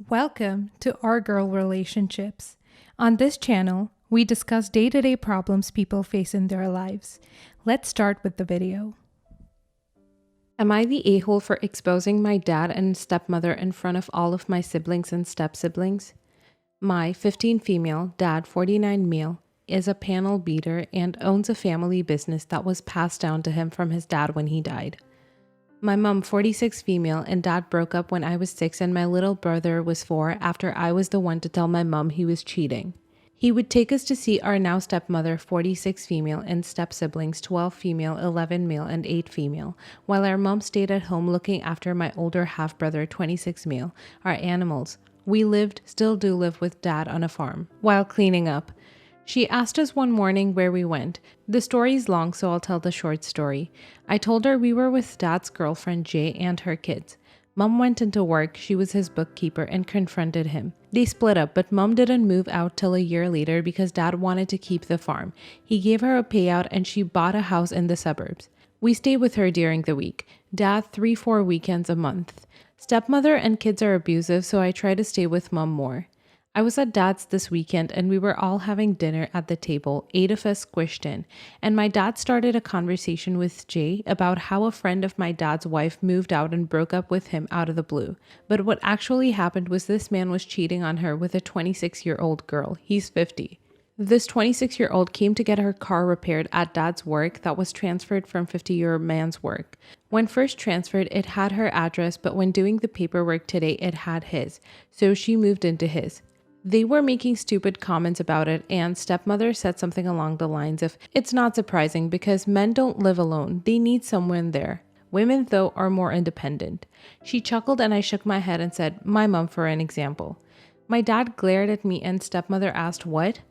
Welcome to Our Girl Relationships. On this channel, we discuss day-to-day problems people face in their lives. Let's start with the video. Am I the a-hole for exposing my dad and stepmother in front of all of my siblings and step-siblings? My 15 female, dad 49 male, is a panel beater and owns a family business that was passed down to him from his dad when he died. My mom 46 female and dad broke up when I was 6 and my little brother was 4 after I was the one to tell my mom he was cheating. He would take us to see our now stepmother 46 female and step-siblings 12 female, 11 male, and 8 female, while our mom stayed at home looking after my older half-brother 26 male, our animals. We still do live with dad on a farm, while cleaning up. She asked us one morning where we went. The story's long, so I'll tell the short story. I told her we were with dad's girlfriend Jay and her kids. Mom went into work, she was his bookkeeper, and confronted him. They split up, but Mom didn't move out till a year later because dad wanted to keep the farm. He gave her a payout and she bought a house in the suburbs. We stay with her during the week. Dad 3-4 weekends a month. Stepmother and kids are abusive, so I try to stay with Mom more. I was at dad's this weekend and we were all having dinner at the table, 8 of us squished in, and my dad started a conversation with Jay about how a friend of my dad's wife moved out and broke up with him out of the blue. But what actually happened was this man was cheating on her with a 26-year-old girl. He's 50. This 26-year-old came to get her car repaired at dad's work that was transferred from 50-year-old man's work. When first transferred, it had her address, but when doing the paperwork today, it had his. So she moved into his. They were making stupid comments about it, and stepmother said something along the lines of, "It's not surprising because men don't live alone. They need someone there. Women, though, are more independent." She chuckled and I shook my head and said, "My mom, for an example." My dad glared at me and stepmother asked, "What?"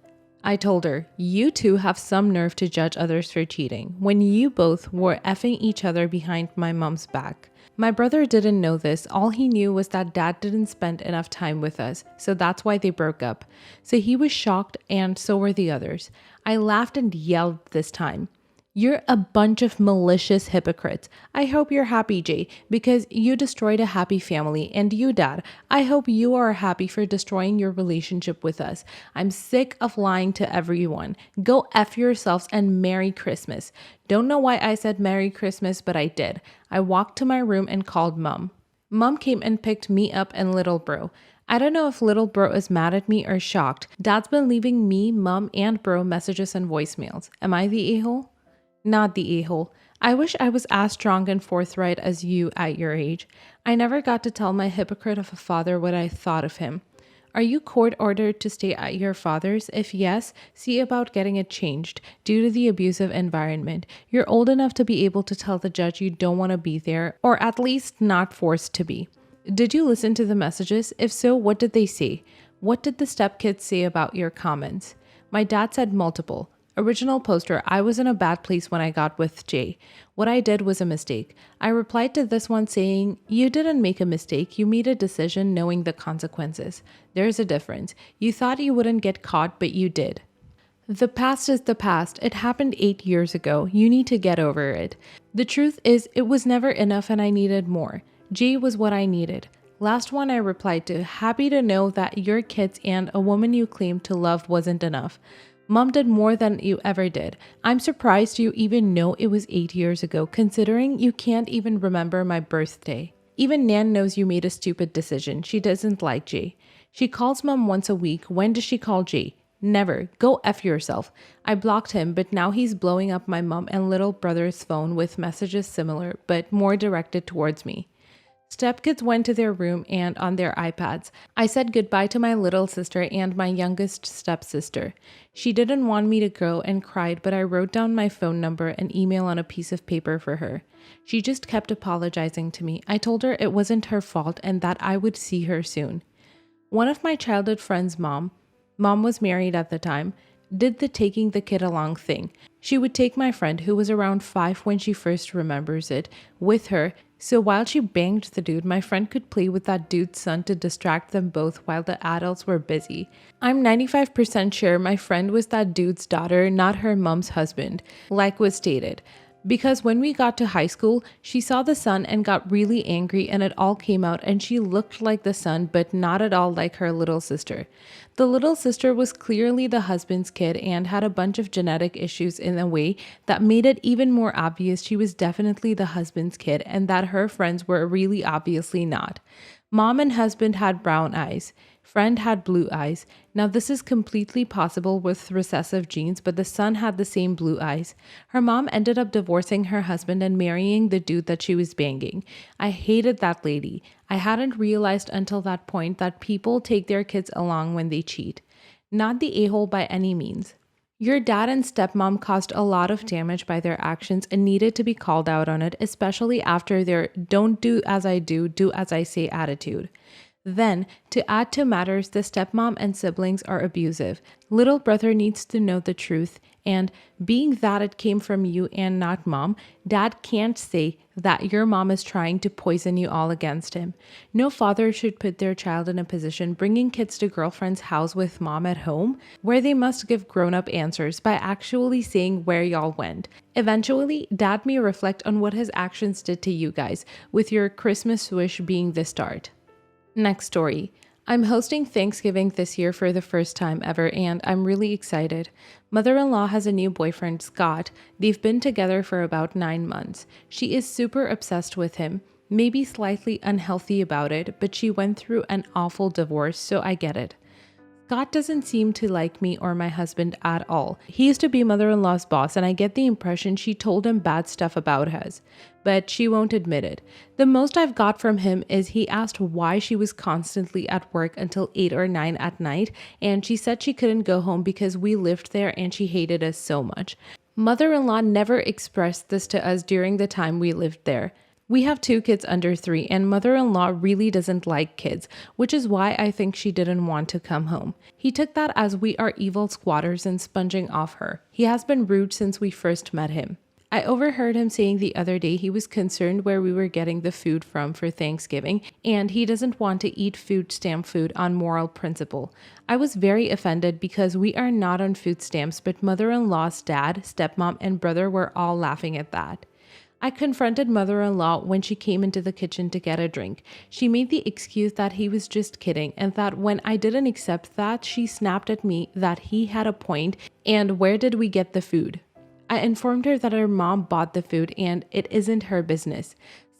I told her, "You two have some nerve to judge others for cheating when you both were effing each other behind my mom's back." My brother didn't know this. All he knew was that dad didn't spend enough time with us, so that's why they broke up. So he was shocked and so were the others. I laughed and yelled this time, "You're a bunch of malicious hypocrites. I hope you're happy, Jay, because you destroyed a happy family. And you, Dad, I hope you are happy for destroying your relationship with us. I'm sick of lying to everyone. Go F yourselves and Merry Christmas." Don't know why I said Merry Christmas, but I did. I walked to my room and called Mom. Mom came and picked me up and little bro. I don't know if little bro is mad at me or shocked. Dad's been leaving me, Mom, and bro messages and voicemails. Am I the a-hole? Not the a-hole. I wish I was as strong and forthright as you at your age. I never got to tell my hypocrite of a father what I thought of him. Are you court ordered to stay at your father's? If yes, see about getting it changed due to the abusive environment. You're old enough to be able to tell the judge you don't want to be there, or at least not forced to be. Did you listen to the messages? If so, what did they say? What did the stepkids say about your comments? My dad said multiple. Original poster, I was in a bad place when I got with Jay. What I did was a mistake. I replied to this one saying, "You didn't make a mistake. You made a decision knowing the consequences. There's a difference. You thought you wouldn't get caught, but you did. The past is the past. It happened 8 years ago. You need to get over it. The truth is, it was never enough and I needed more. Jay was what I needed." Last one I replied to, "Happy to know that your kids and a woman you claimed to love wasn't enough. Mom did more than you ever did. I'm surprised you even know it was 8 years ago, considering you can't even remember my birthday. Even Nan knows you made a stupid decision. She doesn't like Jay. She calls Mom once a week. When does she call Jay? Never. Go F yourself." I blocked him, but now he's blowing up my mom and little brother's phone with messages similar, but more directed towards me. Stepkids went to their room and on their iPads. I said goodbye to my little sister and my youngest stepsister. She didn't want me to go and cried, but I wrote down my phone number and email on a piece of paper for her. She just kept apologizing to me. I told her it wasn't her fault and that I would see her soon. One of my childhood friends' mom was married at the time, did the taking the kid along thing. She would take my friend, who was around 5 when she first remembers it, with her. So while she banged the dude, my friend could play with that dude's son to distract them both while the adults were busy. I'm 95% sure my friend was that dude's daughter, not her mom's husband, like was stated. Because when we got to high school, she saw the son and got really angry, and it all came out, and she looked like the son, but not at all like her little sister. The little sister was clearly the husband's kid and had a bunch of genetic issues in a way that made it even more obvious she was definitely the husband's kid and that her friends were really obviously not. Mom and husband had brown eyes. Friend had blue eyes. Now, this is completely possible with recessive genes, but the son had the same blue eyes. Her mom ended up divorcing her husband and marrying the dude that she was banging. I hated that lady. I hadn't realized until that point that people take their kids along when they cheat. Not the a-hole by any means. Your dad and stepmom caused a lot of damage by their actions and needed to be called out on it, especially after their don't do as I do as I say attitude. Then, to add to matters, the stepmom and siblings are abusive. Little brother needs to know the truth, and being that it came from you and not mom, dad can't say that your mom is trying to poison you all against him. No father should put their child in a position bringing kids to girlfriend's house with mom at home, where they must give grown-up answers by actually saying where y'all went. Eventually, dad may reflect on what his actions did to you guys, with your Christmas wish being the start. Next story. I'm hosting Thanksgiving this year for the first time ever, and I'm really excited. Mother-in-law has a new boyfriend, Scott. They've been together for about 9 months. She is super obsessed with him, maybe slightly unhealthy about it, but she went through an awful divorce, so I get it. Scott doesn't seem to like me or my husband at all. He used to be mother-in-law's boss, and I get the impression she told him bad stuff about us, but she won't admit it. The most I've got from him is he asked why she was constantly at work until 8 or 9 at night, and she said she couldn't go home because we lived there and she hated us so much. Mother-in-law never expressed this to us during the time we lived there. We have 2 kids under 3, and mother-in-law really doesn't like kids, which is why I think she didn't want to come home. He took that as we are evil squatters and sponging off her. He has been rude since we first met him. I overheard him saying the other day he was concerned where we were getting the food from for Thanksgiving, and he doesn't want to eat food stamp food on moral principle. I was very offended because we are not on food stamps, but mother-in-law's dad, stepmom, and brother were all laughing at that. I confronted mother-in-law when she came into the kitchen to get a drink. She made the excuse that he was just kidding, and that when I didn't accept that, she snapped at me that he had a point and where did we get the food. I informed her that her mom bought the food and it isn't her business.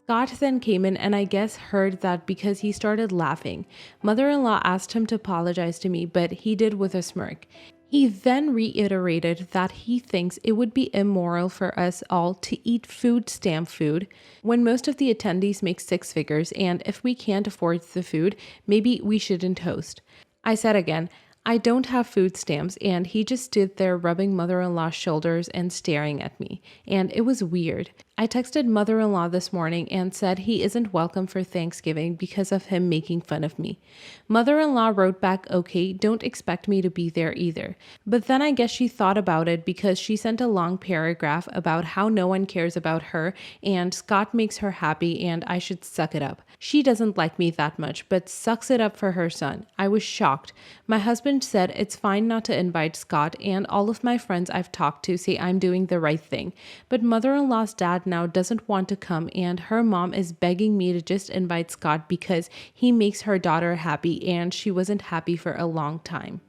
Scott then came in and I guess heard that because he started laughing. Mother-in-law asked him to apologize to me, but he did with a smirk. He then reiterated that he thinks it would be immoral for us all to eat food stamp food when most of the attendees make 6 figures, and if we can't afford the food, maybe we shouldn't host. I said again, I don't have food stamps, and he just stood there rubbing mother-in-law's shoulders and staring at me, and it was weird. I texted mother-in-law this morning and said he isn't welcome for Thanksgiving because of him making fun of me. Mother-in-law wrote back, okay, don't expect me to be there either. But then I guess she thought about it because she sent a long paragraph about how no one cares about her and Scott makes her happy and I should suck it up. She doesn't like me that much, but sucks it up for her son. I was shocked. My husband said it's fine not to invite Scott, and all of my friends I've talked to say I'm doing the right thing. But mother-in-law's dad now doesn't want to come, and her mom is begging me to just invite Scott because he makes her daughter happy and she wasn't happy for a long time.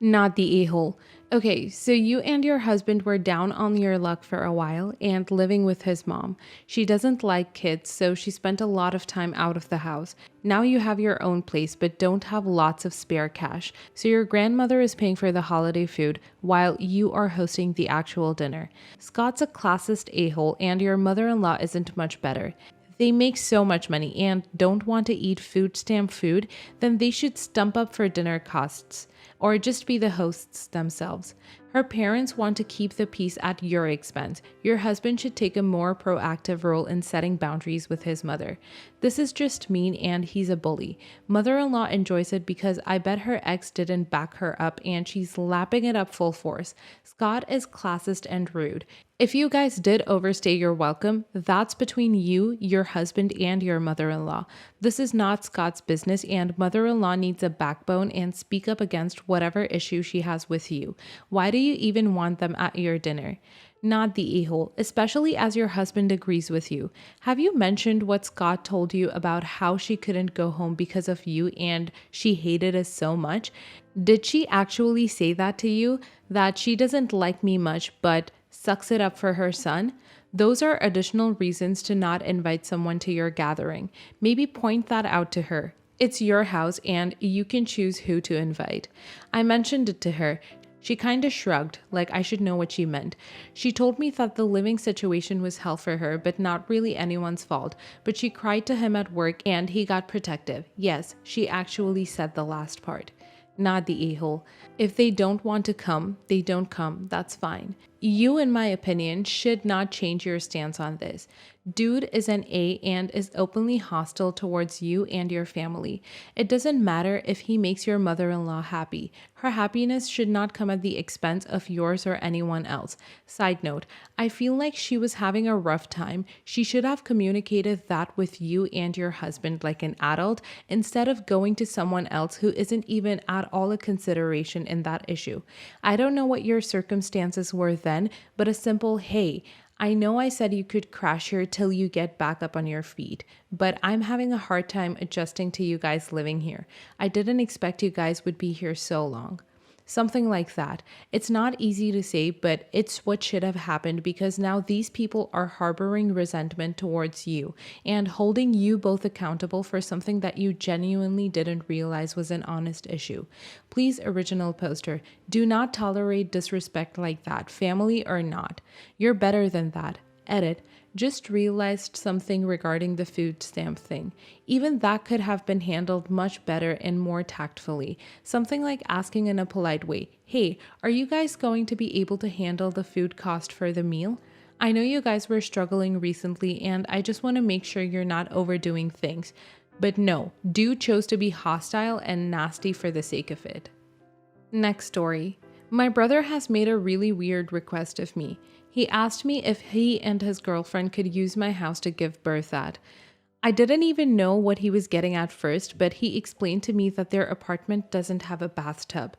Not the a-hole. Okay, so you and your husband were down on your luck for a while and living with his mom. She doesn't like kids, so she spent a lot of time out of the house. Now you have your own place but don't have lots of spare cash, so your grandmother is paying for the holiday food while you are hosting the actual dinner. Scott's a classist a-hole and your mother-in-law isn't much better. They make so much money and don't want to eat food stamp food, then they should stump up for dinner costs or just be the hosts themselves. Her parents want to keep the peace at your expense. Your husband should take a more proactive role in setting boundaries with his mother. This is just mean and he's a bully. Mother-in-law enjoys it because I bet her ex didn't back her up and she's lapping it up full force. Scott is classist and rude. If you guys did overstay your welcome, that's between you, your husband, and your mother-in-law. This is not Scott's business, and mother-in-law needs a backbone and speak up against whatever issue she has with you. Why do you even want them at your dinner? Not the a-hole, especially as your husband agrees with you. Have you mentioned what Scott told you about how she couldn't go home because of you and she hated us so much? Did she actually say that to you? That she doesn't like me much, but sucks it up for her son? Those are additional reasons to not invite someone to your gathering. Maybe point that out to her. It's your house and you can choose who to invite. I mentioned it to her. She kind of shrugged, like I should know what she meant. She told me that the living situation was hell for her, but not really anyone's fault. But she cried to him at work and he got protective. Yes, she actually said the last part. Not the a-hole. If they don't want to come, they don't come. That's fine. You, in my opinion, should not change your stance on this. Dude is an A and is openly hostile towards you and your family. It doesn't matter if he makes your mother-in-law happy. Her happiness should not come at the expense of yours or anyone else. Side note, I feel like she was having a rough time. She should have communicated that with you and your husband like an adult instead of going to someone else who isn't even at all a consideration in that issue. I don't know what your circumstances were then, but a simple hey, I know I said you could crash here till you get back up on your feet, but I'm having a hard time adjusting to you guys living here. I didn't expect you guys would be here so long. Something like that. It's not easy to say, but it's what should have happened because now these people are harboring resentment towards you and holding you both accountable for something that you genuinely didn't realize was an honest issue. Please, original poster, do not tolerate disrespect like that, family or not. You're better than that. Edit. Just realized something regarding the food stamp thing. Even that could have been handled much better and more tactfully. Something like asking in a polite way, hey, are you guys going to be able to handle the food cost for the meal? I know you guys were struggling recently and I just want to make sure you're not overdoing things. But no, dude chose to be hostile and nasty for the sake of it. Next story. My brother has made a really weird request of me. He asked me if he and his girlfriend could use my house to give birth at. I didn't even know what he was getting at first, but he explained to me that their apartment doesn't have a bathtub.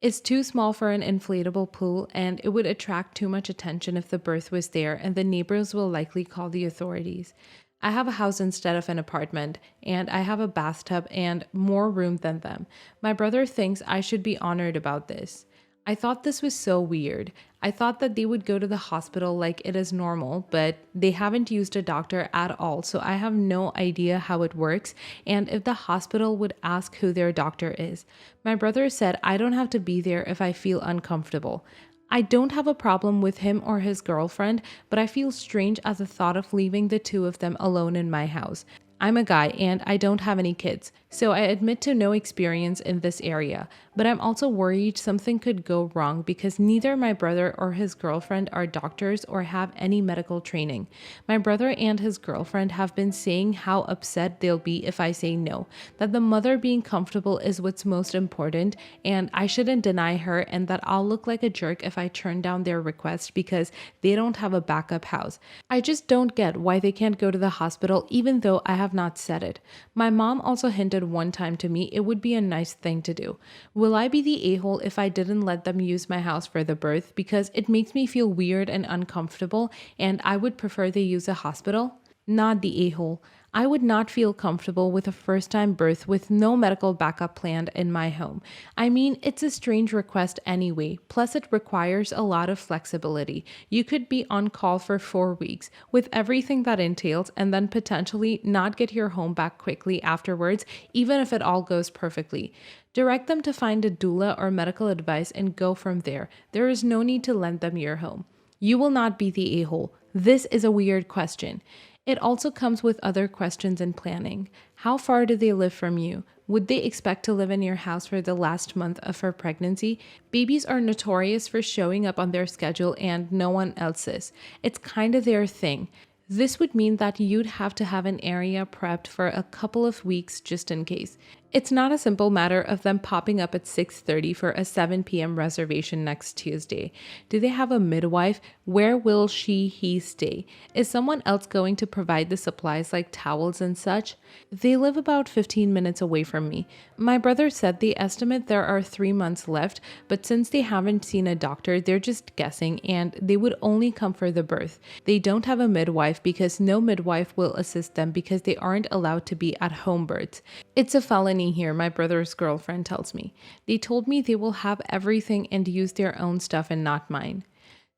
It's too small for an inflatable pool, and it would attract too much attention if the birth was there, and the neighbors will likely call the authorities. I have a house instead of an apartment, and I have a bathtub and more room than them. My brother thinks I should be honored about this. I thought this was so weird. I thought that they would go to the hospital like it is normal, but they haven't used a doctor at all, so I have no idea how it works and if the hospital would ask who their doctor is. My brother said I don't have to be there if I feel uncomfortable. I don't have a problem with him or his girlfriend, but I feel strange at the thought of leaving the two of them alone in my house. I'm a guy and I don't have any kids, so I admit to no experience in this area, but I'm also worried something could go wrong because neither my brother or his girlfriend are doctors or have any medical training. My brother and his girlfriend have been saying how upset they'll be if I say no, that the mother being comfortable is what's most important and I shouldn't deny her and that I'll look like a jerk if I turn down their request because they don't have a backup house. I just don't get why they can't go to the hospital even though I have not said it. My mom also hinted one time to me it would be a nice thing to do. Will I be the a-hole if I didn't let them use my house for the birth because it makes me feel weird and uncomfortable and I would prefer they use a hospital? Not the a-hole. I would not feel comfortable with a first-time birth with no medical backup planned in my home. I mean, it's a strange request anyway, plus it requires a lot of flexibility. You could be on call for 4 weeks with everything that entails and then potentially not get your home back quickly afterwards, even if it all goes perfectly. Direct them to find a doula or medical advice and go from there. There is no need to lend them your home. You will not be the a-hole. This is a weird question. It also comes with other questions in planning. How far do they live from you? Would they expect to live in your house for the last month of her pregnancy? Babies are notorious for showing up on their schedule and no one else's. It's kind of their thing. This would mean that you'd have to have an area prepped for a couple of weeks just in case. It's not a simple matter of them popping up at 6:30 for a 7 p.m. reservation next Tuesday. Do they have a midwife? Where will he stay? Is someone else going to provide the supplies like towels and such? They live about 15 minutes away from me. My brother said they estimate there are 3 months left, but since they haven't seen a doctor, they're just guessing and they would only come for the birth. They don't have a midwife because no midwife will assist them because they aren't allowed to be at home births. It's a felony here, my brother's girlfriend tells me. They told me they will have everything and use their own stuff and not mine.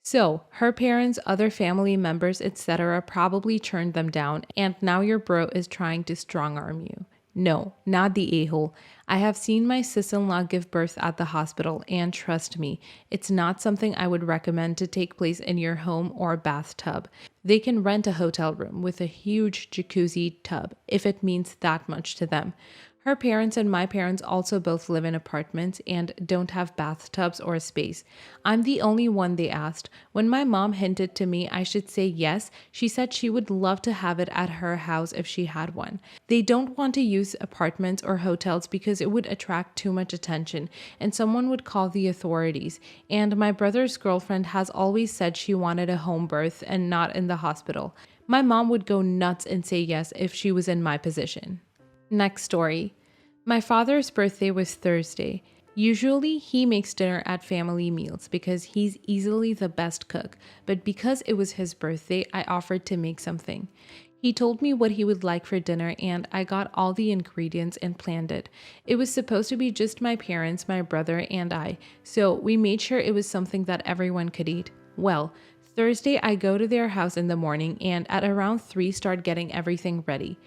So, her parents, other family members, etc. probably turned them down, and now your bro is trying to strong arm you. No, not the a-hole. I have seen my sis-in-law give birth at the hospital, and trust me, it's not something I would recommend to take place in your home or bathtub. They can rent a hotel room with a huge jacuzzi tub if it means that much to them. Her parents and my parents also both live in apartments and don't have bathtubs or space. I'm the only one they asked. When my mom hinted to me I should say yes, she said she would love to have it at her house if she had one. They don't want to use apartments or hotels because it would attract too much attention and someone would call the authorities. And my brother's girlfriend has always said she wanted a home birth and not in the hospital. My mom would go nuts and say yes if she was in my position. Next story. My father's birthday was Thursday. Usually he makes dinner at family meals because he's easily the best cook, but because it was his birthday, I offered to make something. He told me what he would like for dinner and I got all the ingredients and planned it. It was supposed to be just my parents, my brother, and I, so we made sure it was something that everyone could eat. Well, Thursday I go to their house in the morning and at around 3 start getting everything ready.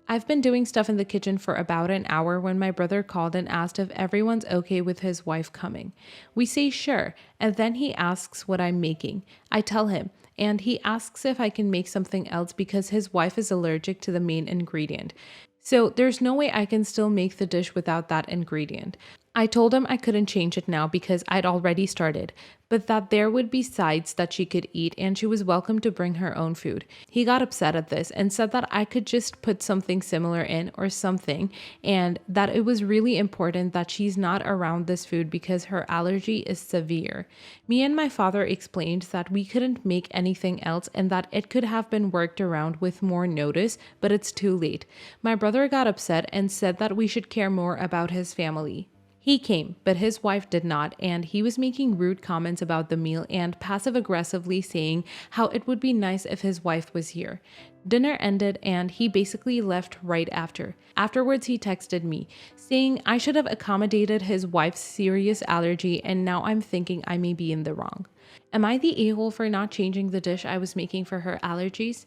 I've been doing stuff in the kitchen for about an hour when my brother called and asked if everyone's okay with his wife coming. We say sure, and then he asks what I'm making. I tell him, and he asks if I can make something else because his wife is allergic to the main ingredient. So there's no way I can still make the dish without that ingredient. I told him I couldn't change it now because I'd already started, but that there would be sides that she could eat and she was welcome to bring her own food. He got upset at this and said that I could just put something similar in or something, and that it was really important that she's not around this food because her allergy is severe. Me and my father explained that we couldn't make anything else and that it could have been worked around with more notice, but it's too late. My brother got upset and said that we should care more about his family. He came, but his wife did not, and he was making rude comments about the meal and passive-aggressively saying how it would be nice if his wife was here. Dinner ended and he basically left right after. Afterwards, he texted me, saying I should have accommodated his wife's serious allergy and now I'm thinking I may be in the wrong. Am I the a-hole for not changing the dish I was making for her allergies?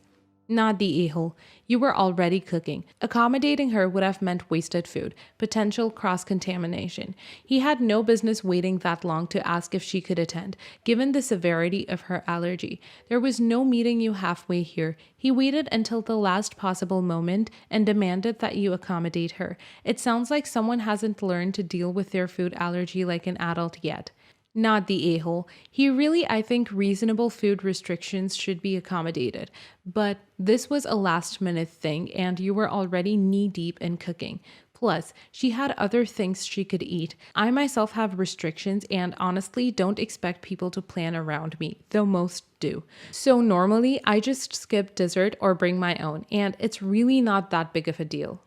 Not the a-hole. You were already cooking. Accommodating her would have meant wasted food, potential cross-contamination. He had no business waiting that long to ask if she could attend, given the severity of her allergy. There was no meeting you halfway here. He waited until the last possible moment and demanded that you accommodate her. It sounds like someone hasn't learned to deal with their food allergy like an adult yet. Not the a-hole. I think reasonable food restrictions should be accommodated. But this was a last-minute thing and you were already knee-deep in cooking. Plus, she had other things she could eat. I myself have restrictions and honestly don't expect people to plan around me, though most do. So normally, I just skip dessert or bring my own, and it's really not that big of a deal.